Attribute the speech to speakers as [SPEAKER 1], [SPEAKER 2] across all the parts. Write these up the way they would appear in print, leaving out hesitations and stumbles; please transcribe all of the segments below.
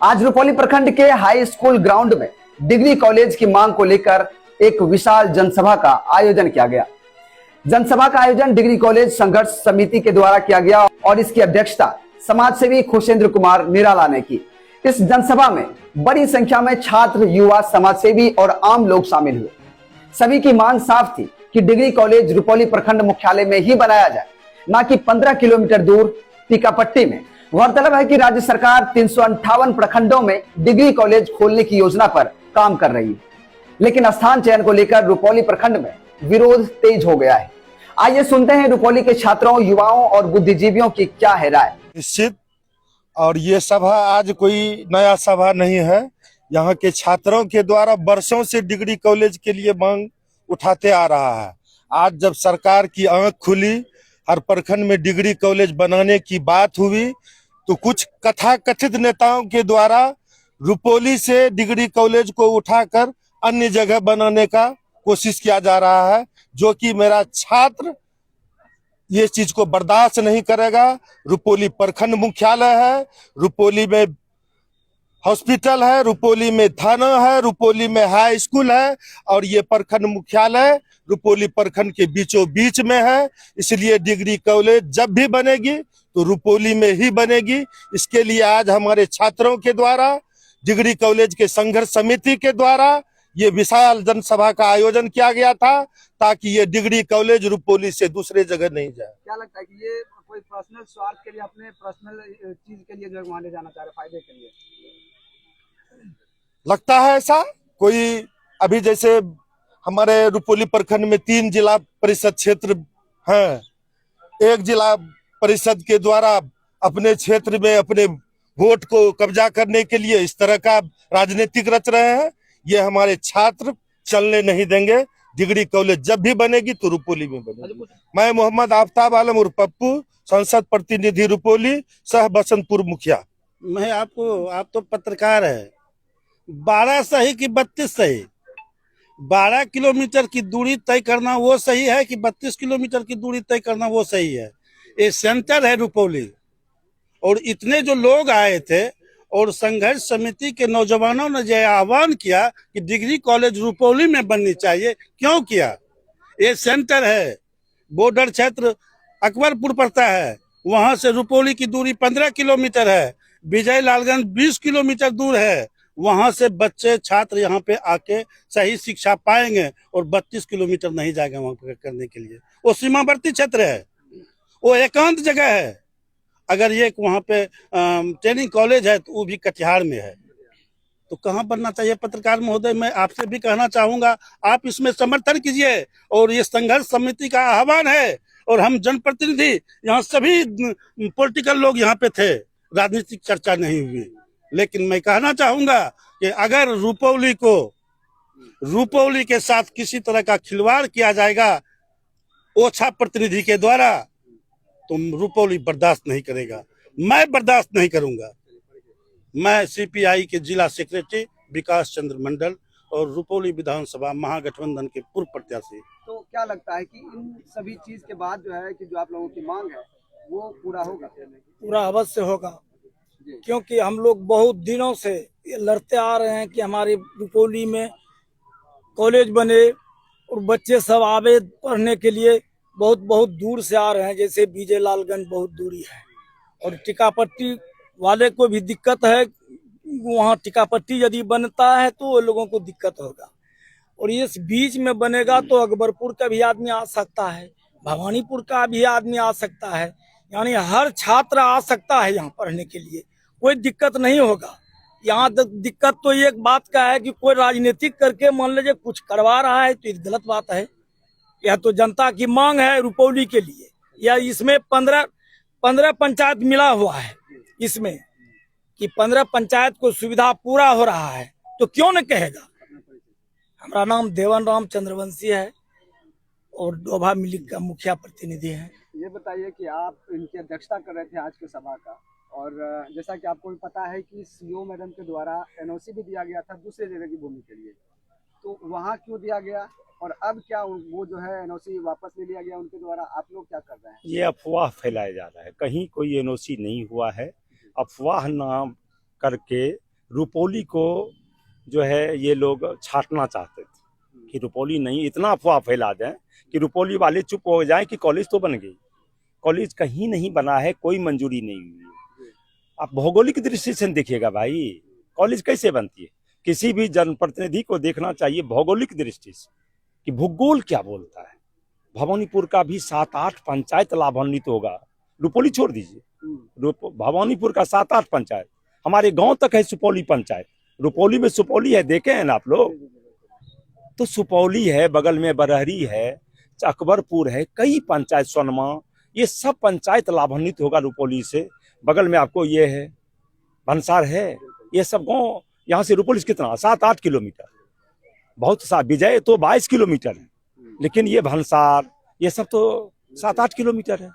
[SPEAKER 1] आज रुपौली प्रखंड के हाई स्कूल ग्राउंड में डिग्री कॉलेज की मांग को लेकर एक विशाल जनसभा का आयोजन किया गया। जनसभा का आयोजन डिग्री कॉलेज संघर्ष समिति के द्वारा किया गया और इसकी अध्यक्षता समाज सेवी खुशेंद्र कुमार निराला ने की। इस जनसभा में बड़ी संख्या में छात्र, युवा, समाज सेवी और आम लोग शामिल हुए। सभी की मांग साफ थी कि डिग्री कॉलेज रुपौली प्रखंड मुख्यालय में ही बनाया जाए, न कि 15 किलोमीटर दूर टीकापट्टी में। गौरतलब है कि राज्य सरकार 358 प्रखंडों में डिग्री कॉलेज खोलने की योजना पर काम कर रही है, लेकिन स्थान चयन को लेकर रुपौली प्रखंड में विरोध तेज हो गया है। आइए सुनते हैं रुपौली के छात्रों, युवाओं और बुद्धिजीवियों की क्या है राय।
[SPEAKER 2] निश्चित, और ये सभा आज कोई नया सभा नहीं है। यहाँ के छात्रों के द्वारा वर्षों से डिग्री कॉलेज के लिए मांग उठाते आ रहा है। आज जब सरकार की आंख खुली, हर प्रखंड में डिग्री कॉलेज बनाने की बात हुई, तो कुछ कथाकथित नेताओं के द्वारा रुपौली से डिग्री कॉलेज को उठाकर अन्य जगह बनाने का कोशिश किया जा रहा है, जो कि मेरा छात्र ये चीज को बर्दाश्त नहीं करेगा। रुपौली प्रखंड मुख्यालय है, रुपौली में हॉस्पिटल है, रुपौली में थाना है, रुपौली में हाई स्कूल है और ये प्रखंड मुख्यालय रुपौली प्रखंड के बीचों बीच में है। इसलिए डिग्री कॉलेज जब भी बनेगी तो रुपौली में ही बनेगी। इसके लिए आज हमारे छात्रों के द्वारा, डिग्री कॉलेज के संघर्ष समिति के द्वारा ये विशाल जनसभा का आयोजन किया गया था, ताकि ये डिग्री कॉलेज रुपौली से दूसरे जगह नहीं जाए।
[SPEAKER 1] क्या लगता है कि ये कोई पर्सनल स्वार्थ के लिए, अपने पर्सनल चीज के लिए जो माने जाना चाह रहे, फायदे के लिए
[SPEAKER 2] लगता है ऐसा? कोई अभी जैसे हमारे रुपौली प्रखंड में 3 जिला परिषद क्षेत्र हैं, एक जिला परिषद के द्वारा अपने क्षेत्र में अपने वोट को कब्जा करने के लिए इस तरह का राजनीतिक रच रहे हैं। ये हमारे छात्र चलने नहीं देंगे। डिग्री कॉलेज जब भी बनेगी तो रुपौली में बनेगी। मैं मोहम्मद आफ्ताब आलम उर्फ पप्पू, संसद प्रतिनिधि रुपौली, सह बसंतपुर मुखिया।
[SPEAKER 3] आप तो पत्रकार है। 12 सही कि 32 सही? 12 किलोमीटर की दूरी तय करना वो सही है कि 32 किलोमीटर की दूरी तय करना वो सही है? ये सेंटर है रुपौली, और इतने जो लोग आए थे और संघर्ष समिति के नौजवानों ने जो आह्वान किया कि डिग्री कॉलेज रुपौली में बननी चाहिए, क्यों किया? ये सेंटर है, बॉर्डर क्षेत्र अकबरपुर पड़ता है, वहां से रुपौली की दूरी 15 किलोमीटर है, विजय लालगंज 20 किलोमीटर दूर है। वहां से बच्चे छात्र यहाँ पे आके सही शिक्षा पाएंगे और 32 किलोमीटर नहीं जाएगा वहां पे करने के लिए। वो सीमावर्ती क्षेत्र है, वो एकांत जगह है। अगर ये वहाँ पे ट्रेनिंग कॉलेज है तो वो भी कटिहार में है, तो कहाँ बनना चाहिए? पत्रकार महोदय, मैं आपसे भी कहना चाहूंगा, आप इसमें समर्थन कीजिए। और ये संघर्ष समिति का आह्वान है, और हम जनप्रतिनिधि यहाँ सभी पॉलिटिकल लोग यहाँ पे थे, राजनीतिक चर्चा नहीं हुई। लेकिन मैं कहना चाहूंगा कि अगर रुपौली के साथ किसी तरह का खिलवाड़ किया जाएगा ओछा प्रतिनिधि के द्वारा, तो रुपौली बर्दाश्त नहीं करेगा। मैं बर्दाश्त नहीं करूंगा। मैं सीपीआई के जिला सेक्रेटरी विकास चंद्र मंडल और रुपौली विधानसभा महागठबंधन के पूर्व प्रत्याशी।
[SPEAKER 1] तो क्या लगता है कि इन सभी चीज के बाद जो है कि जो आप लोगों की मांग है वो पूरा होगा?
[SPEAKER 4] पूरा अवश्य होगा, क्योंकि हम लोग बहुत दिनों से ये लड़ते आ रहे हैं कि हमारे रुपौली में कॉलेज बने और बच्चे सब आवे पढ़ने के लिए। बहुत बहुत दूर से आ रहे हैं, जैसे विजय लालगंज बहुत दूरी है, और टीकापट्टी वाले को भी दिक्कत है। वहाँ टीकापट्टी यदि बनता है तो वो लोगों को दिक्कत होगा, और इस बीच में बनेगा तो अकबरपुर का भी आदमी आ सकता है, भवानीपुर का भी आदमी आ सकता है, यानी हर छात्र आ सकता है यहाँ पढ़ने के लिए, कोई दिक्कत नहीं होगा। यहाँ दिक्कत तो एक बात का है कि कोई राजनीतिक करके मान लीजिए कुछ करवा रहा है, तो ये गलत बात है। यह तो जनता की मांग है रुपौली के लिए। या इसमें 15 पंचायत मिला हुआ है, इसमें कि 15 पंचायत को सुविधा पूरा हो रहा है, तो क्यों न कहेगा। हमारा नाम देवन राम चंद्रवंशी है और डोभा मिली का मुखिया प्रतिनिधि है।
[SPEAKER 1] ये बताइए कि आप इनकी अध्यक्षता कर रहे थे आज के सभा का, और जैसा कि आपको भी पता है कि सीओ मैडम के द्वारा एनओसी भी दिया गया था दूसरे जगह की भूमि के लिए, तो वहाँ क्यों दिया गया और अब क्या वो जो है एनओसी वापस ले लिया गया उनके द्वारा? आप लोग क्या कर रहे हैं?
[SPEAKER 5] ये अफवाह फैलाया जा रहा है, कहीं कोई एनओसी नहीं हुआ है। अफवाह नाम करके रुपौली को जो है ये लोग छांटना चाहते थे कि रुपौली नहीं, इतना अफवाह फैला दें कि रुपौली वाले चुप हो जाएं कि कॉलेज तो बन गई। कॉलेज कहीं नहीं बना है, कोई मंजूरी नहीं हुई है। आप भौगोलिक दृष्टि से देखिएगा भाई, कॉलेज कैसे बनती है। किसी भी जनप्रतिनिधि को देखना चाहिए भौगोलिक दृष्टि से कि भूगोल क्या बोलता है। भवानीपुर का भी 7-8 पंचायत लाभान्वित होगा, रुपौली छोड़ दीजिए। भवानीपुर का 7-8 पंचायत, हमारे गांव तक है सुपौली पंचायत। रुपौली में सुपौली है, देखे हैं ना आप लोग? तो सुपौली है, बगल में बरहरी है, अकबरपुर है, कई पंचायत, सोनमा, ये सब पंचायत लाभान्वित होगा रुपौली से। बगल में आपको ये है भंसार है, ये सब गांव। यहाँ से रुपौली से कितना 7-8 किलोमीटर, बहुत सा। विजय तो 22 किलोमीटर है, लेकिन ये भंसार ये सब तो 7-8 किलोमीटर है।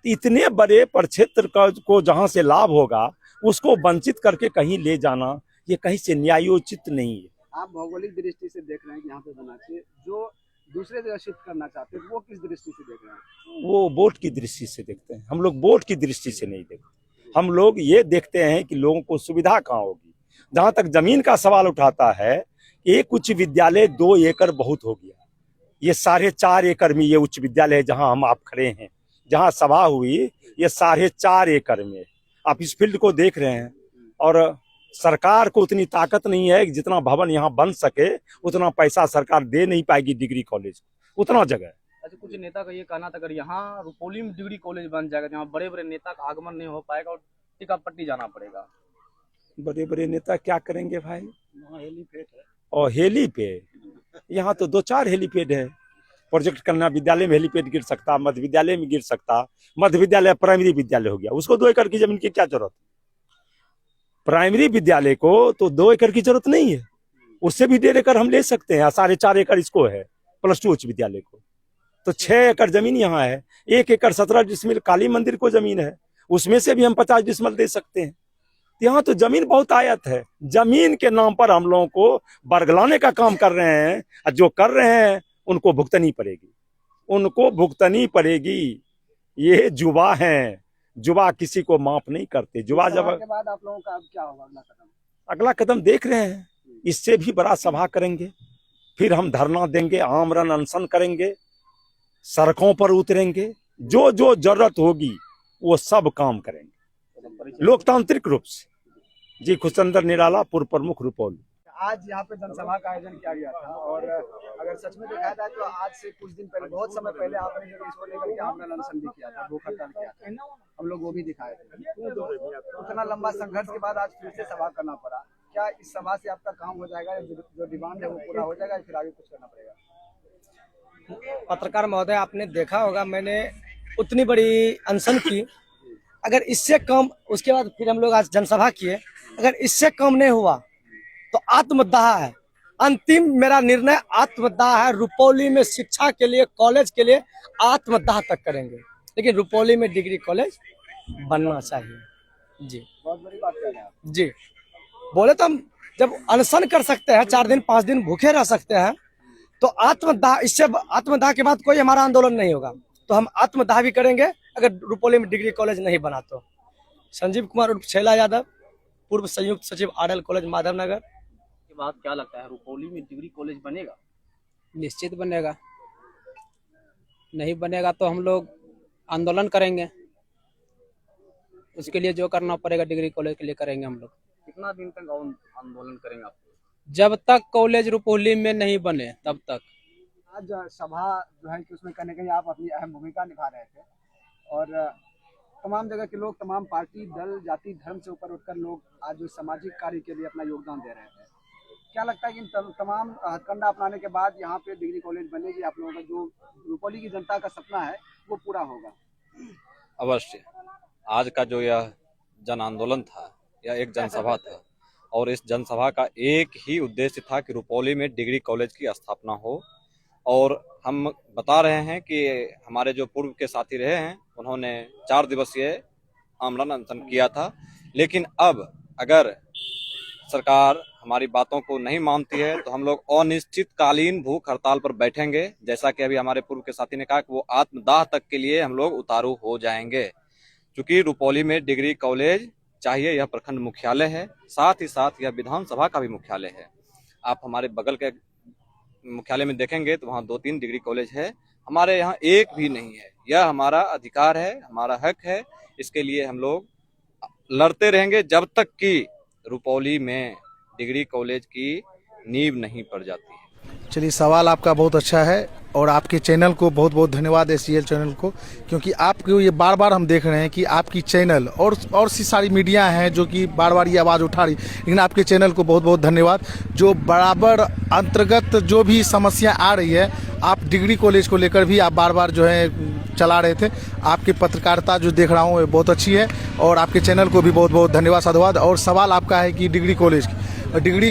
[SPEAKER 5] इतने बड़े प्रक्षेत्र को जहाँ से लाभ होगा उसको वंचित करके कहीं ले जाना, ये कहीं से न्यायोचित नहीं है।
[SPEAKER 1] आप भौगोलिक दृष्टि से देख रहे हैं कि यहाँ पे बना चाहिए, जो दूसरे जगह शिफ्ट करना चाहते हैं वो किस दृष्टि से देख रहे हैं?
[SPEAKER 5] वो वोट की दृष्टि से देखते हैं, हम लोग वोट की दृष्टि से नहीं देखते। हम लोग ये देखते हैं कि लोगों को सुविधा कहाँ होगी। जहाँ तक जमीन का सवाल उठाता है, एक उच्च विद्यालय 2 एकड़ बहुत हो गया। ये 4.5 एकड़ में ये उच्च विद्यालय है जहाँ हम आप खड़े हैं, जहाँ सभा हुई, ये 4.5 एकड़ में आप इस फील्ड को देख रहे हैं। और सरकार को उतनी ताकत नहीं है कि जितना भवन यहाँ बन सके उतना पैसा सरकार दे नहीं पाएगी डिग्री कॉलेज को, उतना जगह।
[SPEAKER 6] अच्छा, कुछ नेता का ये कहना था अगर यहाँ रुपौली में डिग्री कॉलेज बन जाएगा, जहाँ बड़े बड़े नेता का आगमन नहीं हो पाएगा और टिकापट्टी जाना पड़ेगा।
[SPEAKER 5] बड़े बड़े नेता क्या करेंगे भाई?
[SPEAKER 3] वहाँ हेलीपैड है।
[SPEAKER 5] और हेलीपैड, यहाँ तो 2-4 हेलीपैड है। प्रोजेक्ट कन्या विद्यालय में हेलीपैड गिर सकता, मध्य विद्यालय में गिर सकता। मध्य विद्यालय प्राइमरी विद्यालय हो गया, उसको 2 एकड़ की जमीन की क्या जरूरत? प्राइमरी विद्यालय को तो 2 एकड़ की जरूरत नहीं है, उससे भी 1.5 एकड़ हम ले सकते हैं। 4.5 एकड़ इसको है +2 उच्च विद्यालय को, तो 6 एकड़ जमीन यहाँ है। 1 एकड़ 17 डिसमिल काली मंदिर को जमीन है, उसमें से भी हम 50 डिसमिल दे सकते हैं। यहाँ तो जमीन बहुत आयत है। जमीन के नाम पर हम लोगों को बरगलाने का काम कर रहे हैं, और जो कर रहे हैं उनको भुगतनी पड़ेगी, उनको भुगतनी पड़ेगी। ये जुबा हैं, जुबा किसी को माफ नहीं करते। जुबा जब
[SPEAKER 1] के बाद आप लोगों का अब क्या होगा अगला कदम?
[SPEAKER 5] अगला कदम देख रहे हैं, इससे भी बड़ा सभा करेंगे, फिर हम धरना देंगे, आमरण अनशन करेंगे, सड़कों पर उतरेंगे, जो जो जरूरत होगी वो सब काम करेंगे लोकतांत्रिक रूप से। जी, खुशचंदर निराला, पूर्व प्रमुख रुपौली।
[SPEAKER 1] आज यहाँ पे जनसभा का आयोजन किया गया था, और अगर सच में देखा जाए तो आज से कुछ दिन पहले, बहुत समय पहले आपने जो इसको लेकर के आमरण अनशन भी किया था, भूख हड़ताल किया था, हम लोग वो भी दिखाए थे। उतना लंबा संघर्ष के बाद आज फिर से सभा करना पड़ा। क्या इस सभा से आपका काम हो जाएगा, जो डिमांड है वो पूरा हो जाएगा, फिर आगे कुछ करना पड़ेगा?
[SPEAKER 4] पत्रकार महोदय, आपने देखा होगा मैंने उतनी बड़ी अनशन की, अगर इससे कम, उसके बाद फिर हम लोग आज जनसभा किए, अगर इससे कम नहीं हुआ तो आत्मदाह है। अंतिम मेरा निर्णय आत्मदाह है। रुपौली में शिक्षा के लिए, कॉलेज के लिए आत्मदाह तक करेंगे, लेकिन रुपौली में डिग्री कॉलेज बनना चाहिए। जी,
[SPEAKER 1] बहुत बड़ी बात कह रहे हैं आप।
[SPEAKER 4] जी, बोले तो हम जब अनशन कर सकते हैं, 4 दिन 5 दिन भूखे रह सकते हैं, तो आत्मदाह, इससे आत्मदाह के बाद कोई हमारा आंदोलन नहीं होगा। तो हम आत्मदाह भी करेंगे अगर रुपौली में डिग्री कॉलेज नहीं बना तो। संजीव कुमार उर्फ छैला यादव, पूर्व संयुक्त सचिव RL कॉलेज माधवनगर।
[SPEAKER 6] के बाद क्या लगता है, रुपौली में डिग्री कॉलेज बनेगा?
[SPEAKER 7] निश्चित बनेगा, नहीं बनेगा तो हम लोग आंदोलन करेंगे। उसके लिए जो करना पड़ेगा डिग्री कॉलेज के लिए करेंगे हम लोग।
[SPEAKER 6] कितना दिन तक आंदोलन करेंगे आप?
[SPEAKER 7] जब तक कॉलेज रुपौली में नहीं बने तब तक।
[SPEAKER 1] आज सभा जो है कि उसमें कहीं न कहीं आप अपनी अहम भूमिका निभा रहे थे, और तमाम जगह के लोग, तमाम पार्टी, दल, जाति, धर्म से ऊपर उठकर लोग आज जो सामाजिक कार्य के लिए अपना योगदान दे रहे थे। क्या लगता है कि इन तमाम हथकंडा अपनाने के बाद यहाँ पे डिग्री कॉलेज बनेगी, आप लोगों का जो रुपौली की जनता का सपना है वो पूरा होगा?
[SPEAKER 8] अवश्य। आज का जो यह जन आंदोलन था, यह एक जनसभा था, और इस जनसभा का एक ही उद्देश्य था कि रुपौली में डिग्री कॉलेज की स्थापना हो। और हम बता रहे हैं कि हमारे जो पूर्व के साथी रहे हैं, उन्होंने 4 दिवसीय आमरण अनशन किया था, लेकिन अब अगर सरकार हमारी बातों को नहीं मानती है तो हम लोग अनिश्चितकालीन भूख हड़ताल पर बैठेंगे। जैसा कि अभी हमारे पूर्व के साथी ने कहा कि वो आत्मदाह तक के लिए हम लोग उतारू हो जाएंगे, क्योंकि रुपौली में डिग्री कॉलेज चाहिए यह प्रखंड मुख्यालय है, साथ ही साथ यह विधानसभा का भी मुख्यालय है। आप हमारे बगल के मुख्यालय में देखेंगे तो वहाँ 2-3 डिग्री कॉलेज है, हमारे यहाँ एक भी नहीं है। यह हमारा अधिकार है, हमारा हक है। इसके लिए हम लोग लड़ते रहेंगे जब तक कि रुपौली में डिग्री कॉलेज की नींव नहीं पड़ जाती है।
[SPEAKER 9] चलिए, सवाल आपका बहुत अच्छा है और आपके चैनल को बहुत बहुत धन्यवाद, SCL चैनल को, क्योंकि आपको ये बार बार हम देख रहे हैं कि आपकी चैनल और सी सारी मीडिया हैं जो कि बार बार ये आवाज़ उठा रही, लेकिन आपके चैनल को बहुत बहुत धन्यवाद जो बराबर अंतर्गत जो भी समस्या आ रही है आप डिग्री कॉलेज को लेकर भी आप बार बार जो है चला रहे थे। आपकी पत्रकारिता जो देख रहा हूँ ये बहुत अच्छी है और आपके चैनल को भी बहुत बहुत धन्यवाद, साधुवाद। और सवाल आपका है कि डिग्री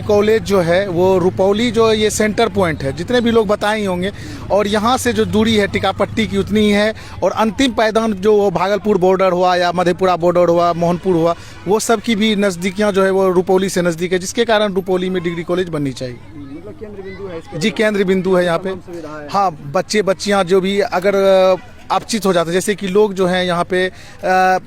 [SPEAKER 9] कॉलेज जो है वो रुपौली जो ये सेंटर पॉइंट है, जितने भी लोग बताए ही होंगे, और यहाँ से जो दूरी है टिकापट्टी की उतनी ही है, और अंतिम पायदान जो वो भागलपुर बॉर्डर हुआ या मधेपुरा बॉर्डर हुआ, मोहनपुर हुआ, वो सब की भी नज़दीकियाँ जो है वो रुपौली से नज़दीक है, जिसके कारण रुपौली में डिग्री कॉलेज बननी चाहिए।
[SPEAKER 1] मतलब केंद्र बिंदु है इसके,
[SPEAKER 9] जी केंद्र बिंदु है यहाँ पे। हाँ, बच्चे बच्चियाँ जो भी अगर अपचित हो जाते हैं, जैसे कि लोग जो हैं यहाँ पे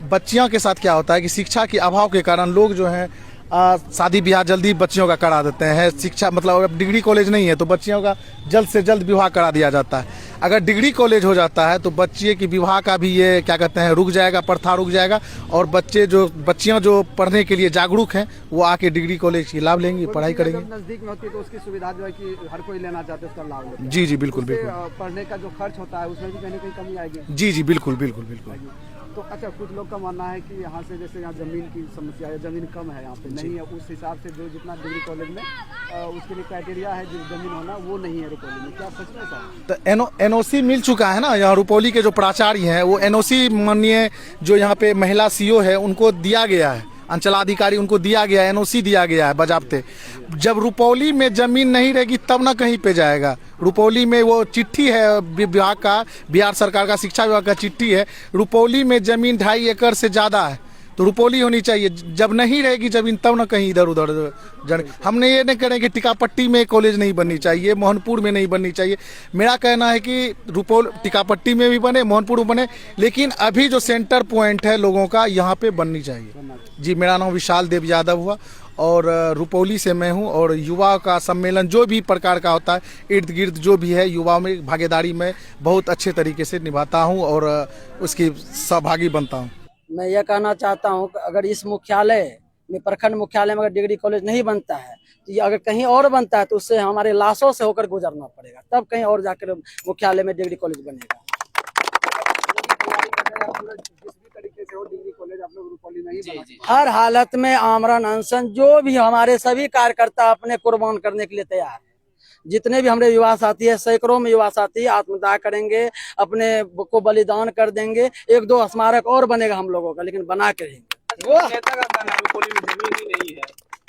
[SPEAKER 9] बच्चियों के साथ क्या होता है कि शिक्षा के अभाव के कारण लोग जो हैं शादी ब्याह जल्दी बच्चियों का करा देते हैं। शिक्षा मतलब अगर डिग्री कॉलेज नहीं है तो बच्चियों का जल्द से जल्द विवाह करा दिया जाता है। अगर डिग्री कॉलेज हो जाता है तो बच्चे की विवाह का भी ये क्या कहते हैं रुक जाएगा, प्रथा रुक जाएगा, और बच्चियां जो पढ़ने के लिए जागरूक हैं वो आके डिग्री कॉलेज की लाभ लेंगी, पढ़ाई करेंगी।
[SPEAKER 1] नजदीक में होती है तो उसकी सुविधा जो है कि हर कोई लेना चाहते हैं, उसका लाभ लेते हैं।
[SPEAKER 9] जी जी बिल्कुल बिल्कुल।
[SPEAKER 1] पढ़ने का जो खर्च होता है उसमें भी कहीं ना कहीं कमी आएगी।
[SPEAKER 9] जी जी बिल्कुल बिल्कुल बिल्कुल।
[SPEAKER 1] तो अच्छा, कुछ लोग का मानना है कि यहाँ से जैसे यहाँ जमीन की समस्या है, जमीन कम है यहाँ पे, नहीं है उस हिसाब से जो जितना डिग्री कॉलेज में उसके लिए क्राइटेरिया है जो जमीन होना वो नहीं है रुपौली में। क्या सच में ऐसा?
[SPEAKER 9] तो NOC मिल चुका है ना, यहाँ रुपौली के जो प्राचार्य हैं वो NOC माननीय जो यहाँ पे महिला CO है उनको दिया गया है, अंचलाधिकारी उनको दिया गया है, NOC दिया गया है बजाबते। जब रुपौली में जमीन नहीं रहेगी तब ना कहीं पे जाएगा। रुपौली में वो चिट्ठी है विभाग का, बिहार सरकार का शिक्षा विभाग का चिट्ठी है, रुपौली में जमीन 2.5 एकड़ से ज़्यादा है तो रुपौली होनी चाहिए। जब नहीं रहेगी जमीन तब ना कहीं इधर उधर हमने ये नहीं करें कि टिकापट्टी में कॉलेज नहीं बननी चाहिए, मोहनपुर में नहीं बननी चाहिए। मेरा कहना है कि टिकापट्टी में भी बने, मोहनपुर में बने, लेकिन अभी जो सेंटर पॉइंट है लोगों का यहाँ पे बननी चाहिए। जी, मेरा नाम विशाल देव यादव हुआ और रुपौली से मैं हूँ, और युवा का सम्मेलन जो भी प्रकार का होता है इर्द गिर्द जो भी है युवाओं में भागीदारी में बहुत अच्छे तरीके से निभाता हूँ और उसकी सहभागी बनता हूँ।
[SPEAKER 10] मैं यह कहना चाहता हूँ कि अगर इस मुख्यालय में, प्रखंड मुख्यालय में अगर डिग्री कॉलेज नहीं बनता है तो ये अगर कहीं और बनता है तो उससे हमारे लाशों से होकर गुजरना पड़ेगा, तब कहीं और जाकर मुख्यालय में डिग्री कॉलेज बनेगा। हर हालत में आमरण अनशन जो भी हमारे सभी कार्यकर्ता अपने कुर्बान करने के लिए तैयार है। जितने भी हमारे युवा साथी है, सैकड़ों में युवा साथी आत्मदाह करेंगे, अपने को बलिदान कर देंगे। 1-2 स्मारक और बनेगा हम लोगों का, लेकिन बना के रहेंगे।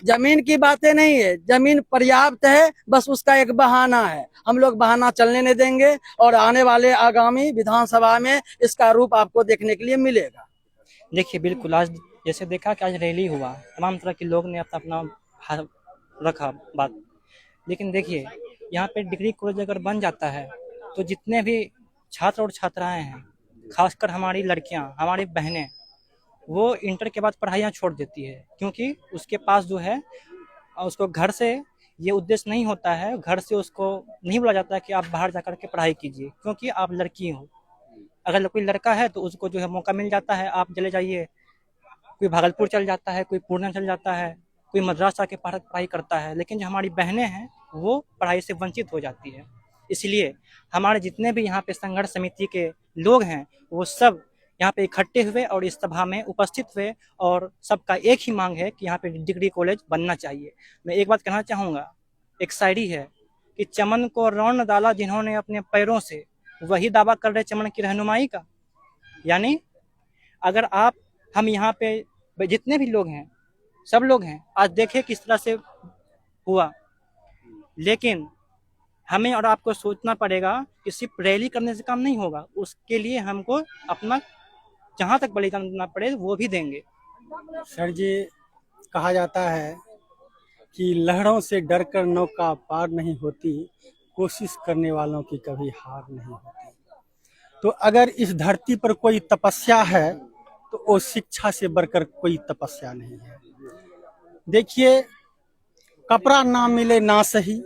[SPEAKER 10] जमीन की बातें नहीं है, जमीन पर्याप्त है, बस उसका एक बहाना है। हम लोग बहाना चलने नहीं देंगे और आने वाले आगामी विधानसभा में इसका रूप आपको देखने के लिए मिलेगा।
[SPEAKER 11] देखिए, बिल्कुल आज जैसे देखा कि आज रैली हुआ, तमाम तरह के लोग ने अपना रखा बात, लेकिन देखिए यहाँ पे डिग्री कॉलेज अगर बन जाता है तो जितने भी छात्र और छात्राएं हैं, खासकर हमारी लड़कियां, हमारी बहनें, वो इंटर के बाद पढ़ाइयाँ छोड़ देती है, क्योंकि उसके पास जो है उसको घर से ये उद्देश्य नहीं होता है, घर से उसको नहीं बोला जाता है कि आप बाहर जाकर के पढ़ाई कीजिए क्योंकि आप लड़की हो। अगर कोई लड़का है तो उसको जो है मौका मिल जाता है, आप चले जाइए, कोई भागलपुर चल जाता है, कोई पूर्णिया चल जाता है, कोई मद्रास आके पढ़ाई करता है, लेकिन जो हमारी बहनें हैं वो पढ़ाई से वंचित हो जाती है। इसलिए हमारे जितने भी यहाँ पे संघर्ष समिति के लोग हैं वो सब यहाँ पे इकट्ठे हुए और इस सभा में उपस्थित हुए, और सबका एक ही मांग है कि यहाँ पे डिग्री कॉलेज बनना चाहिए। मैं एक बात कहना चाहूँगा, एक शायरी है कि चमन को रौन डाला जिन्होंने अपने पैरों से, वही दावा कर रहे चमन की रहनुमाई का। यानी अगर हम यहाँ पे जितने भी लोग हैं, सब लोग हैं, आज देखें किस तरह से हुआ, लेकिन हमें और आपको सोचना पड़ेगा कि सिर्फ रैली करने से काम नहीं होगा, उसके लिए हमको अपना जहाँ तक बलिदान देना पड़े वो भी देंगे।
[SPEAKER 12] सर जी, कहा जाता है कि लहरों से डरकर नौका पार नहीं होती, कोशिश करने वालों की कभी हार नहीं होती। तो अगर इस धरती पर कोई तपस्या है तो तो वो शिक्षा से बढ़कर कोई तपस्या नहीं है। देखिए, कपड़ा ना मिले ना सही,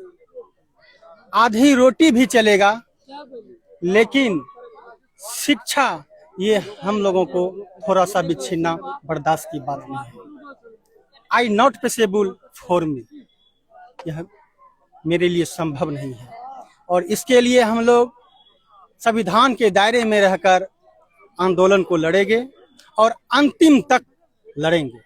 [SPEAKER 12] आधी रोटी भी चलेगा, लेकिन शिक्षा ये हम लोगों को थोड़ा सा भी छीनना बर्दाश्त की बात नहीं है। आई नॉट पॉसिबल फॉर मी, यह मेरे लिए संभव नहीं है और इसके लिए हम लोग संविधान के दायरे में रहकर आंदोलन को लड़ेंगे और अंतिम तक लड़ेंगे।